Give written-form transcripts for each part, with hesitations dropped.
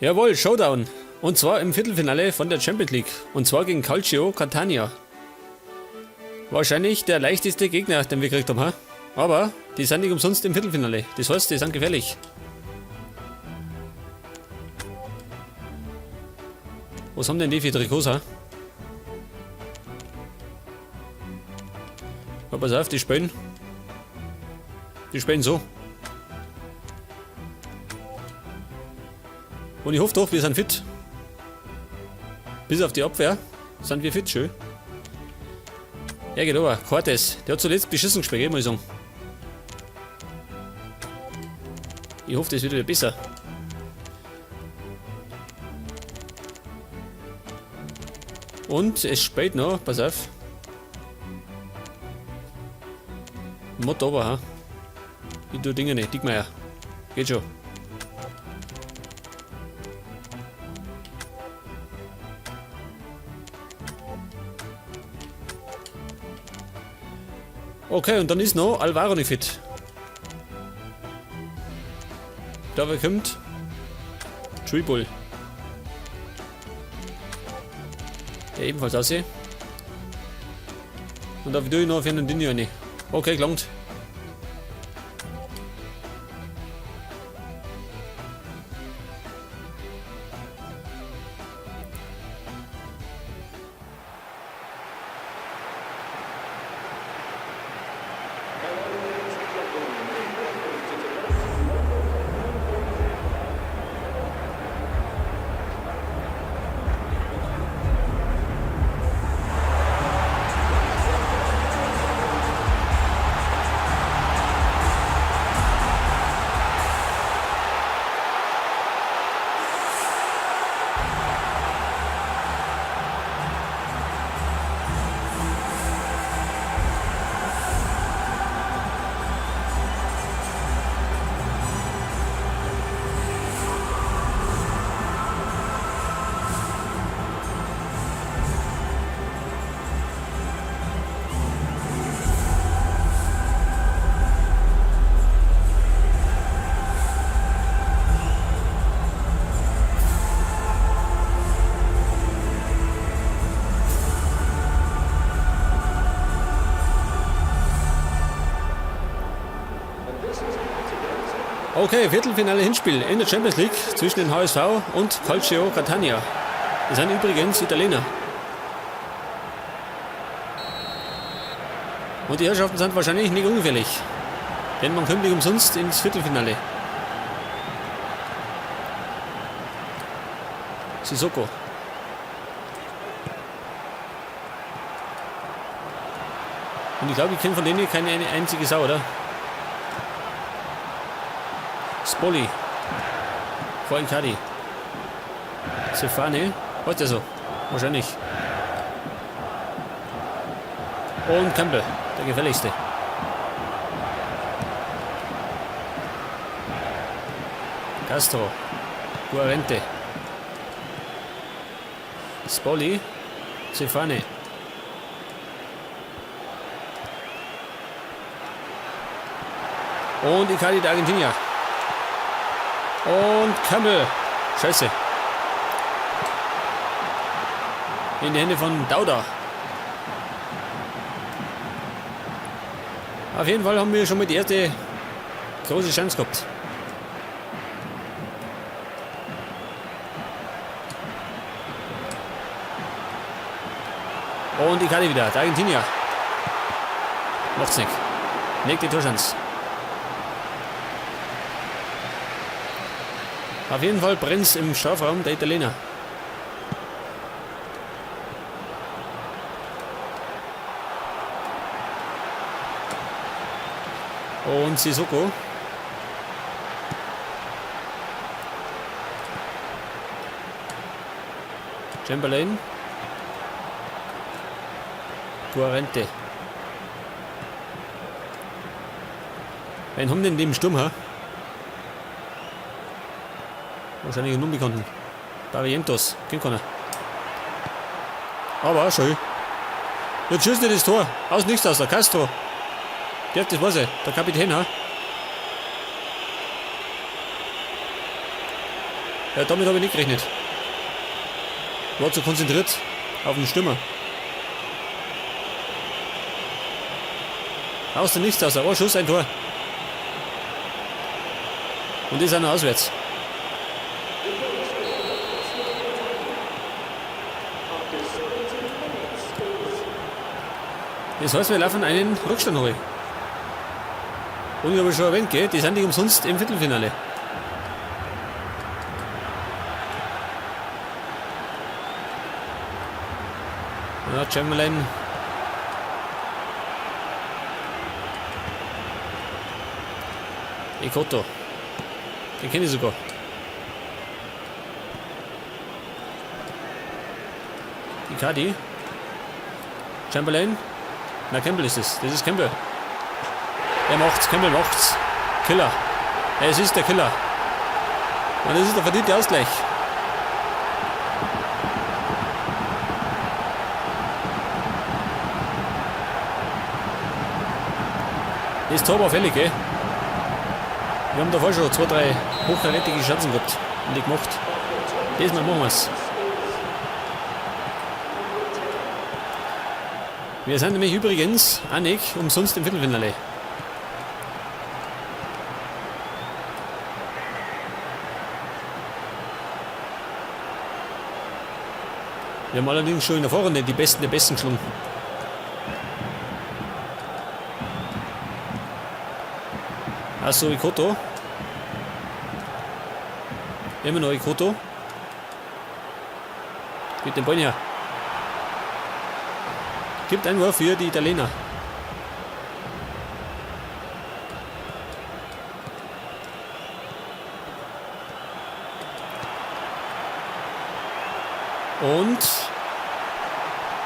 Jawohl, Showdown. Und zwar im Viertelfinale von der Champions League. Und zwar gegen Calcio Catania. Wahrscheinlich der leichteste Gegner, den wir gekriegt haben, ha? Aber die sind nicht umsonst im Viertelfinale. Das heißt, die sind gefährlich. Was haben denn die für Trikots, ha? Aber pass auf, die spielen. Die spielen so. Und ich hoffe doch, wir sind fit. Bis auf die Abwehr sind wir fit, schön. Ja, geht aber. Cortes, der hat zuletzt beschissen gespielt, muss ich sagen. Ich hoffe, das wird wieder besser. Und es spielt noch, pass auf. Mott aber, ha. Ich tue Dinge nicht, Dickmeier. Geht schon. Okay, und dann ist noch Alvaro nicht fit. Da kommt Tribul. Ja, ebenfalls aussehen. Und da tue ich noch Fernandinho rein. Okay, gelangt. Okay, Viertelfinale Hinspiel in der Champions League zwischen den HSV und Calcio Catania. Das sind übrigens Italiener. Und die Herrschaften sind wahrscheinlich nicht ungefährlich. Denn man kommt nicht umsonst ins Viertelfinale. Sissoko. Und ich glaube, ich kenne von denen keine einzige Sau, oder? Spoli. Vor Icardi. Stefane. Heute ja so. Wahrscheinlich. Und Campbell. Der gefährlichste. Castro. Guarente. Spoli. Stefane. Und Icardi, der Argentinier. Und Campbell. Scheiße. In die Hände von Dauda. Auf jeden Fall haben wir schon mal die erste große Chance gehabt. Und Icardi wieder, der Argentinier. Macht's nicht. Legt die Torchance. Auf jeden Fall brennt's im Strafraum der Italiener. Und Sissoko. Chamberlain. Guarente. Wen haben denn den Sturm, ha? Wahrscheinlich einen Unbekannten. Barrientos. Kennt keiner. Aber schön. Jetzt schießt er das Tor. Aus nichts aus der Castro. Das war's, der Kapitän, ha? Ja, damit habe ich nicht gerechnet. War zu konzentriert auf den Stürmer. Aus dem Nichts aus. Ein Schuss, ein Tor. Und das auch noch auswärts. Das heißt, wir laufen einen Rückstand hoch. Und ich habe schon erwähnt, gell, die sind nicht umsonst im Viertelfinale. Ja, Chamberlain. Ikoto. Den kenne ich sogar. Icardi. Chamberlain. Na, Campbell ist es. Das ist Campbell. Er macht's. Campbell macht's. Killer. Es ist der Killer. Und das ist der verdiente Ausgleich. Das Tor war fällig, gell? Wir haben davor schon 2, 3 hochkarätige Chancen gehabt und die gemacht. Diesmal machen wir es. Wir sind nämlich übrigens auch nicht umsonst im Viertelfinale. Wir haben allerdings schon in der Vorrunde die Besten der Besten geschlagen. Also Ikoto. Immer noch Ikoto. Gibt den Ball her. Gibt einen Wurf für die Italiener. Und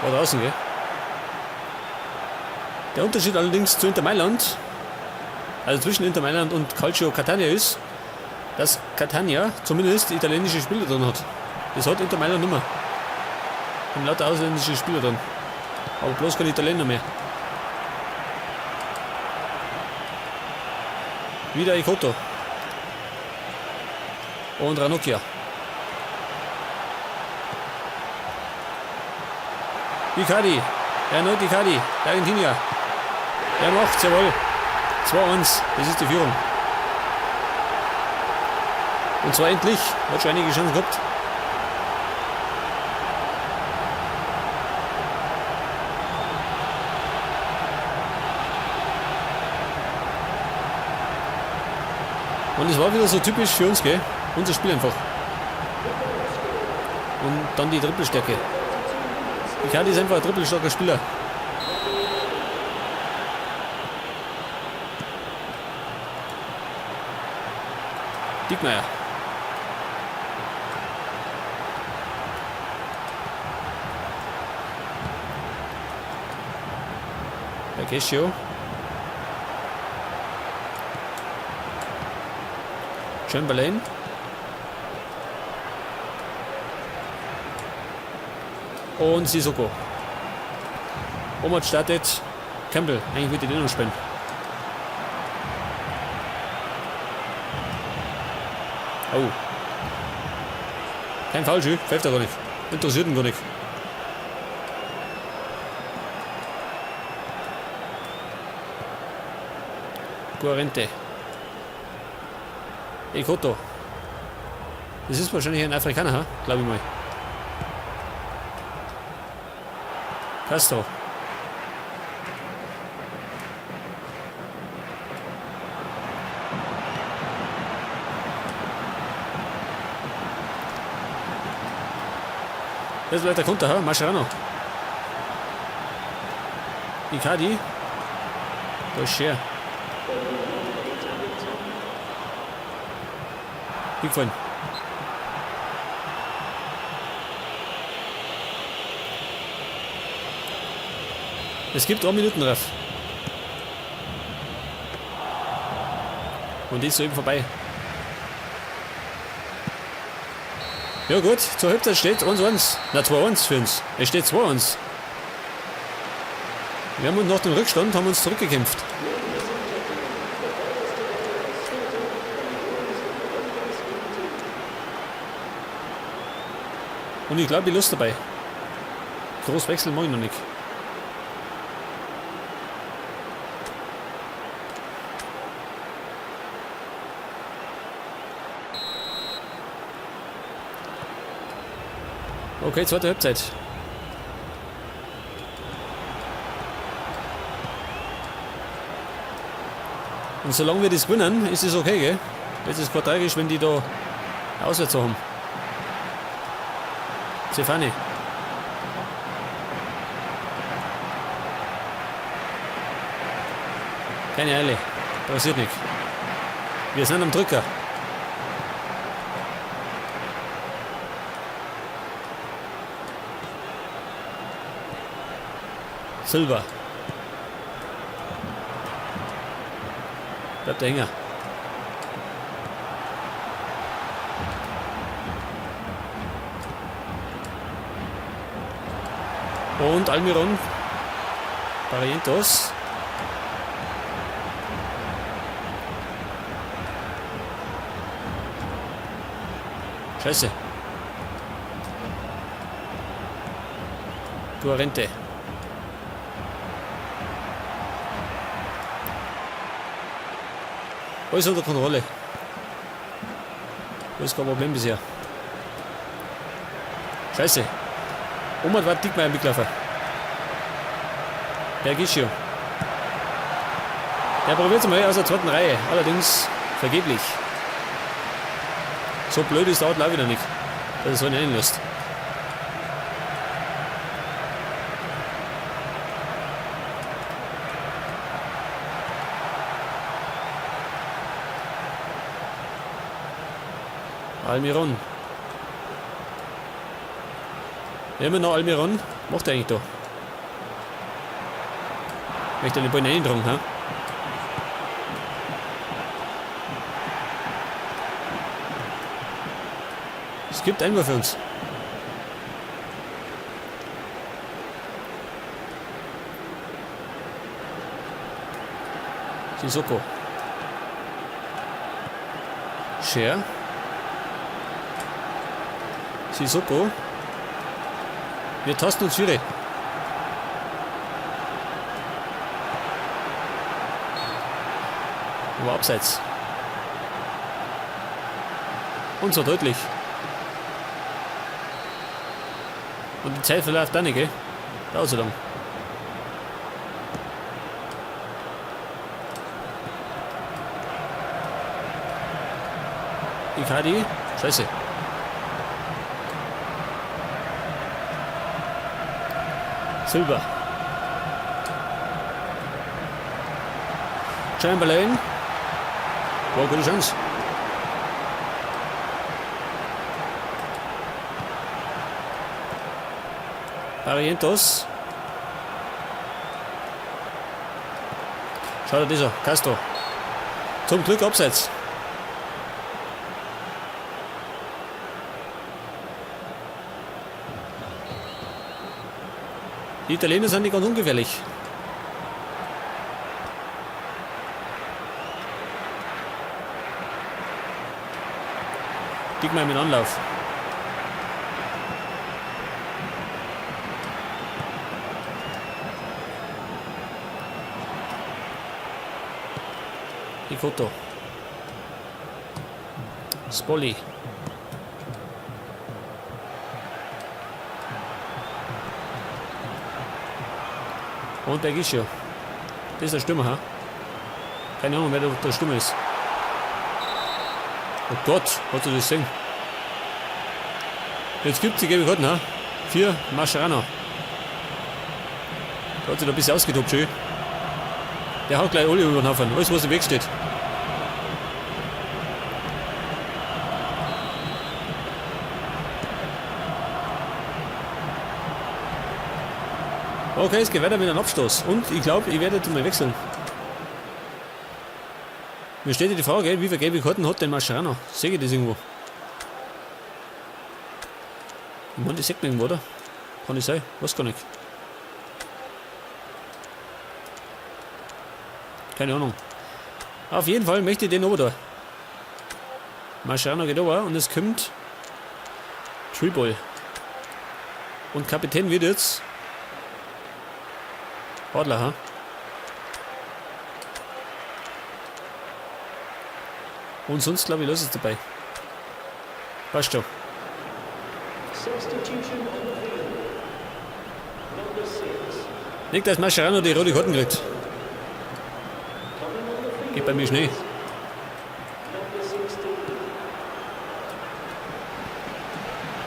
war draußen, gell? Der Unterschied allerdings zu Inter Mailand, also zwischen Inter Mailand und Calcio Catania, ist, dass Catania zumindest italienische Spieler drin hat. Das hat Inter Mailand nicht mehr. Und lauter ausländische Spieler drin. Aber bloß kein Italiener mehr. Wieder Ikoto. Und Ranocchia. Icardi. Erneut Icardi. Der Argentinier. Er macht's, jawohl. 2-1. Das ist die Führung. Und zwar endlich. Hat schon einige Chancen gehabt. Und es war wieder so typisch für uns, gell? Unser Spiel einfach. Und dann die Trippelstärke. Icardi ist einfach ein trippelstarker Spieler. Diekmeyer. Bergesio. Chamberlain. Und Sissoko. Omat startet. Campbell. Eigentlich würde ich den noch spielen. Oh. Kein Foul, pfeift er gar nicht. Interessiert ihn gar nicht. Guarente. Ikoto. Das ist wahrscheinlich ein Afrikaner, glaube ich mal. Castro. Jetzt bleibt der Konter, Mascherano. Icardi. Da ist Scher. Gefallen. Es gibt 3 Minuten drauf. Und die ist soeben vorbei. Ja gut, zur Halbzeit steht 1-1. Na 2-1 für uns. Es steht 2-1. Wir haben uns nach dem Rückstand haben uns zurückgekämpft. Und ich glaube, ich Lust dabei. Groß wechseln mache ich noch nicht. Okay, zweite Halbzeit. Und solange wir das gewinnen, ist es okay, gell? Jetzt ist es tragisch, wenn die da auswärts haben. Stefani. Keine Eile. Passiert nichts. Wir sind am Drücker. Silva. Bleibt der Hänger. Und Almiron. Barrientos. Scheiße. Duarente. Alles unter Kontrolle. Das ist kein Problem bisher. Scheiße. Omar war Dickmeier mitlaufen. Bergiscio. Der probiert es mal aus der zweiten Reihe. Allerdings vergeblich. So blöd ist der Outlaw wieder nicht, dass er so einen einlässt. Almiron. Immer noch Almiron. Macht er eigentlich da? Möchte er den Ball reintragen, ha? Es gibt Einwurf für uns. Sissoko. Scher. Sissoko. Wir tasten uns wieder. Aber abseits. Und so deutlich. Und die Zeit verläuft dann nicht, gell? Dauert so lang. Icardi. Scheiße. Silva. Chamberlain. War eine gute Chance. Barrientos. Schau dir dieser. Castro. Zum Glück abseits. Die Italiener sind nicht ganz ungefährlich. Dickmeier mit Anlauf. Ikoto. Spolli. Und Bergiscio. Das ist der Stürmer, ha? Keine Ahnung, wer der Stürmer ist. Oh Gott, hast du das gesehen? Jetzt gibt es die gelbe Karten, ha? Für Mascherano. Der hat sich da ein bisschen ausgetobt, schön. Der haut gleich alle über den Haufen. Alles, was im Weg steht. Okay, es geht weiter mit einem Abstoß. Und ich glaube, ich werde jetzt mal wechseln. Mir steht ja die Frage, wie viele gelbe Karten hat denn Mascherano? Sehe ich das irgendwo? Ich meine, das sieht man irgendwo, oder? Kann ich sein? Weiß gar nicht. Keine Ahnung. Auf jeden Fall möchte ich den oben da. Mascherano geht oben und es kommt Treeball. Und Kapitän wird jetzt Adler, und sonst glaube ich, lass es dabei. Passt schon. Nicht, dass Mascherano die rote Karten kriegt. Geht bei mir schnell.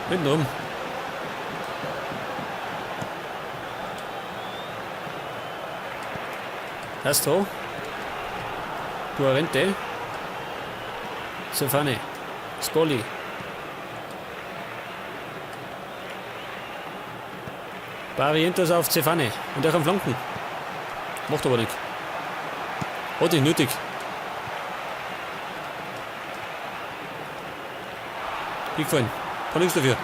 Hinten rum. Castro. Guarente. Stefane. Spoli. Barrientos auf Stefane. Und der kann flanken. Macht aber nicht. Hat nicht nötig. Gefallen. Kann nichts dafür.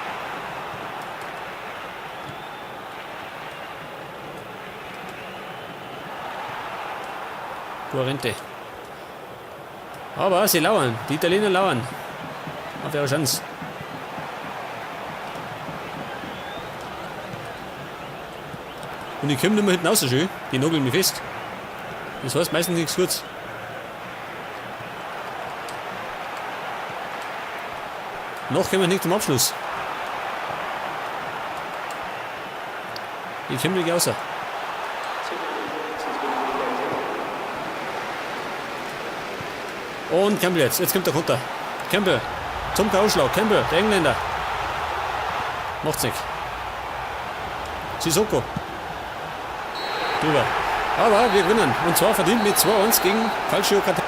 Guarente. Aber sie lauern. Die Italiener lauern. Auf ihre Chance. Und ich komme nicht mehr hinten raus so schön. Die nageln mich fest. Das heißt meistens nichts Gutes. Noch kommen wir nicht zum Abschluss. Ich komme nicht raus. Und Campbell jetzt. Jetzt kommt der Konter. Campbell. Zum K.O.-Schlag. Campbell, der Engländer. Macht's nicht. Sissoko. Drüber. Aber wir gewinnen. Und zwar verdient mit 2-1 gegen Calcio Catania.